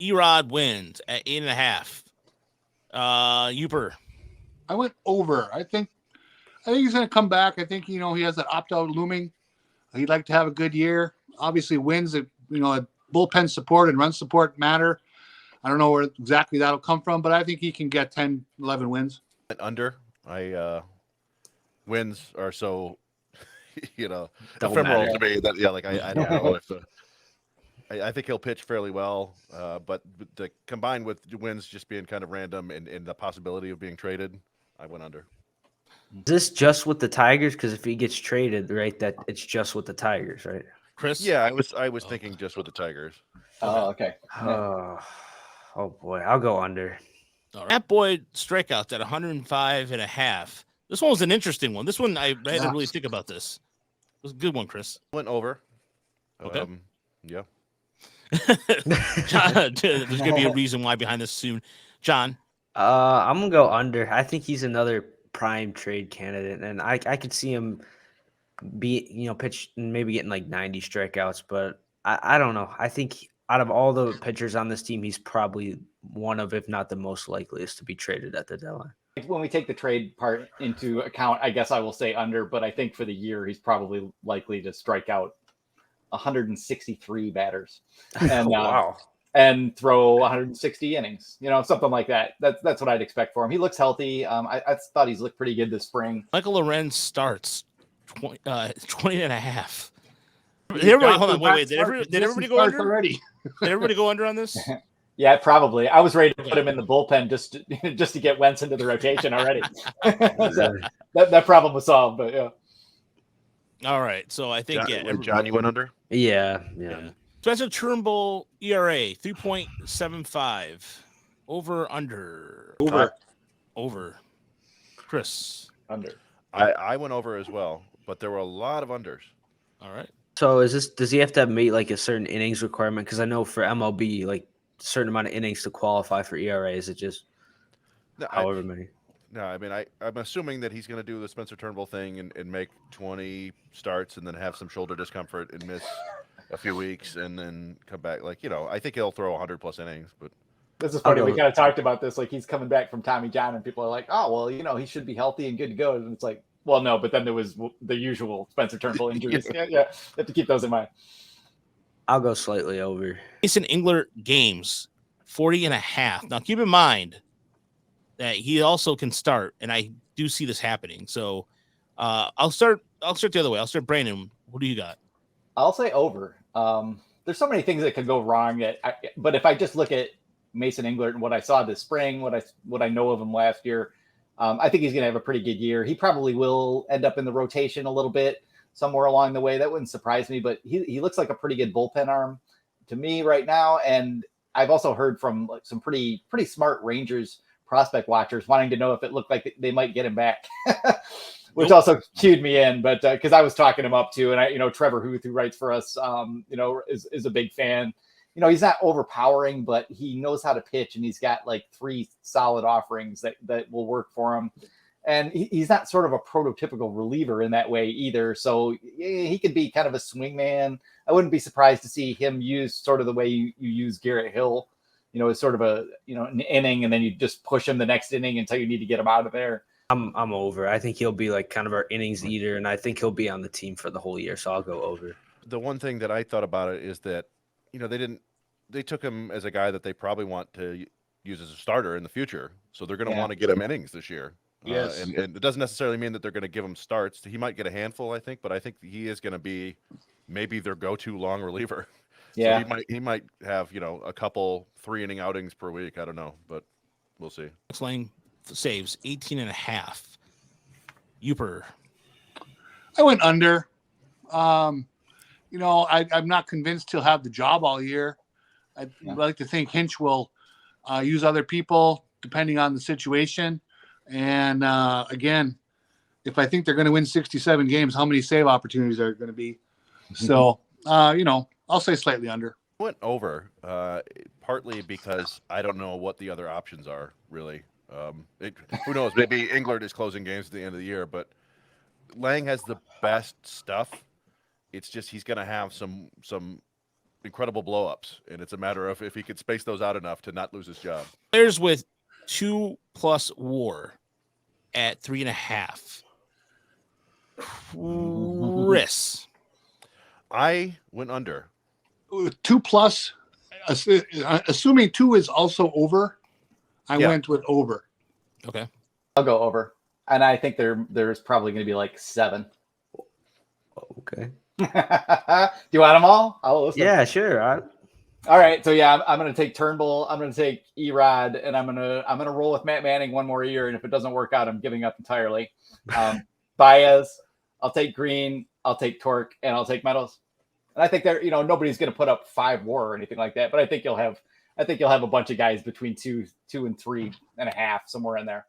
Erod wins at 8.5. Yooper. I went over. I think he's going to come back. I think he has that opt out looming. He'd like to have a good year. Obviously, wins at bullpen support and run support matter. I don't know where exactly that'll come from, but I think he can get 10, 11 wins. Under. I wins are so Don't ephemeral matter. to me that like I don't know if I think he'll pitch fairly well, but the combined with wins just being kind of random and the possibility of being traded, I went under. Is this just with the Tigers? Because if he gets traded, right, that it's just with the Tigers, right? Chris? Yeah, I was thinking just with the Tigers. Oh, okay. Oh boy, I'll go under. All right. Matt Boyd strikeouts at 105.5. This one was an interesting one. This one, I had to really think about this. It was a good one, Chris. Went over. Okay. Yeah. John, there's going to be a reason why behind this soon. John? I'm going to go under. I think he's another prime trade candidate, and I could see him pitch and maybe getting like 90 strikeouts, but I don't know. I think out of all the pitchers on this team, he's probably one of, if not the most likeliest to be traded at the deadline. When we take the trade part into account, I guess I will say under, but I think for the year, he's probably likely to strike out 163 batters and wow. And throw 160 innings, something like that. That's what I'd expect for him. He looks healthy. I thought he's looked pretty good this spring. Michael Lorenz starts 20.5. Hold on, wait. Did everybody go under already? Did everybody go under on this? Yeah, probably. I was ready to put him in the bullpen just to get Wentz into the rotation already. So that problem was solved, but yeah. All right, so I think John, you went under. Yeah. Spencer Turnbull ERA 3.75. Over under. Over. Chris. Under. I went over as well, but there were a lot of unders. All right. So does he have to meet like a certain innings requirement? Because I know for MLB, like a certain amount of innings to qualify for ERA. Is it just however many? No, I mean I'm assuming that he's going to do the Spencer Turnbull thing and make 20 starts and then have some shoulder discomfort and miss a few weeks and then come back. I think he'll throw 100 plus innings. But this is funny. We kind of talked about this. Like he's coming back from Tommy John, and people are like, "Oh, well, he should be healthy and good to go." And it's like, well, no. But then there was the usual Spencer Turnbull injuries. yeah, you have to keep those in mind. I'll go slightly over. Jason Engler games 40.5. Now keep in mind that he also can start, and I do see this happening. So I'll start the other way. I'll start Brandon. What do you got? I'll say over. There's so many things that could go wrong. But if I just look at Mason Englert and what I saw this spring, what I know of him last year, I think he's going to have a pretty good year. He probably will end up in the rotation a little bit somewhere along the way. That wouldn't surprise me, but he looks like a pretty good bullpen arm to me right now. And I've also heard from some pretty smart Rangers prospect watchers wanting to know if it looked like they might get him back, which also cued me in. But because I was talking him up too, and Trevor Huth, who writes for us, is a big fan. He's not overpowering, but he knows how to pitch, and he's got like 3 solid offerings that will work for him. And he's not sort of a prototypical reliever in that way either. So he could be kind of a swing man. I wouldn't be surprised to see him use sort of the way you use Garrett Hill, as sort of an inning, and then you just push him the next inning until you need to get him out of there. I'm over. I think he'll be like kind of our innings eater, and I think he'll be on the team for the whole year. So I'll go over. The one thing that I thought about it is that, they took him as a guy that they probably want to use as a starter in the future. So they're going to want to get him innings this year. Yes. And it doesn't necessarily mean that they're going to give him starts. He might get a handful, I think, but I think he is going to be maybe their go-to long reliever. Yeah. So he might have, a couple 3-inning outings per week. I don't know, but we'll see. Lane saves 18.5. Yooper. I went under. I'm not convinced he'll have the job all year. I'd like to think Hinch will use other people depending on the situation. And again, if I think they're going to win 67 games, how many save opportunities are going to be? So, I'll say slightly under. I went over, partly because I don't know what the other options are, really. Who knows? Maybe Englert is closing games at the end of the year, but Lang has the best stuff. It's just he's going to have some incredible blow-ups, and it's a matter of if he could space those out enough to not lose his job. Players with 2+ WAR at 3.5. Chris. I went under. 2+, assuming 2 is also over, I went with over. Okay. I'll go over. And I think there's probably going to be like 7. Okay. Do you want them all? I'll listen. Yeah, sure. All right. So yeah, I'm going to take Turnbull. I'm going to take Erod, and I'm going to roll with Matt Manning one more year. And if it doesn't work out, I'm giving up entirely. Baez, I'll take Green, I'll take Torque, and I'll take Meadows. And I think nobody's going to put up 5 WAR or anything like that. But I think you'll have a bunch of guys between 2 and 3.5, somewhere in there.